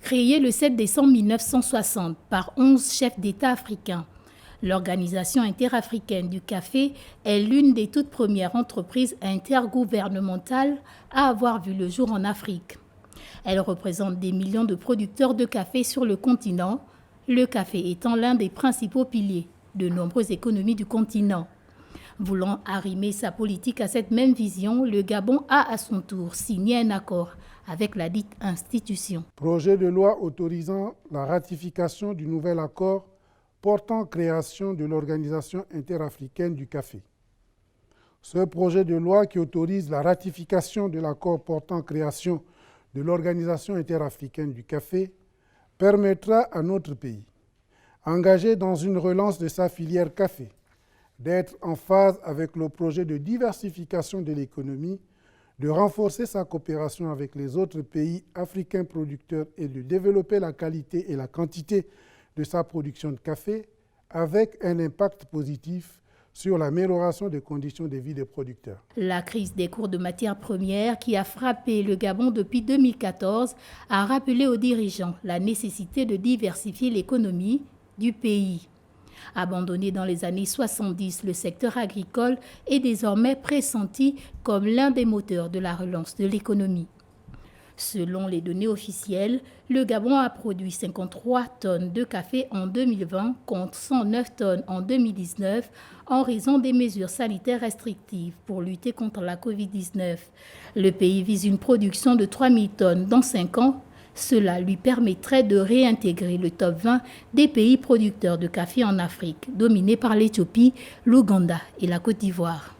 Créée le 7 décembre 1960 par 11 chefs d'État africains, l'Organisation interafricaine du café est l'une des toutes premières entreprises intergouvernementales à avoir vu le jour en Afrique. Elle représente des millions de producteurs de café sur le continent, le café étant l'un des principaux piliers de nombreuses économies du continent. Voulant arrimer sa politique à cette même vision, le Gabon a à son tour signé un accord avec la dite institution. Projet de loi autorisant la ratification du nouvel accord portant création de l'Organisation interafricaine du café. Ce projet de loi qui autorise la ratification de l'accord portant création de l'Organisation interafricaine du café permettra à notre pays, engagé dans une relance de sa filière café, d'être en phase avec le projet de diversification de l'économie, de renforcer sa coopération avec les autres pays africains producteurs et de développer la qualité et la quantité de sa production de café avec un impact positif sur l'amélioration des conditions de vie des producteurs. La crise des cours de matières premières qui a frappé le Gabon depuis 2014 a rappelé aux dirigeants la nécessité de diversifier l'économie du pays. Abandonné dans les années 70, le secteur agricole est désormais pressenti comme l'un des moteurs de la relance de l'économie. Selon les données officielles, le Gabon a produit 53 tonnes de café en 2020 contre 109 tonnes en 2019 en raison des mesures sanitaires restrictives pour lutter contre la Covid-19. Le pays vise une production de 3000 tonnes dans 5 ans. Cela lui permettrait de réintégrer le top 20 des pays producteurs de café en Afrique, dominés par l'Éthiopie, l'Ouganda et la Côte d'Ivoire.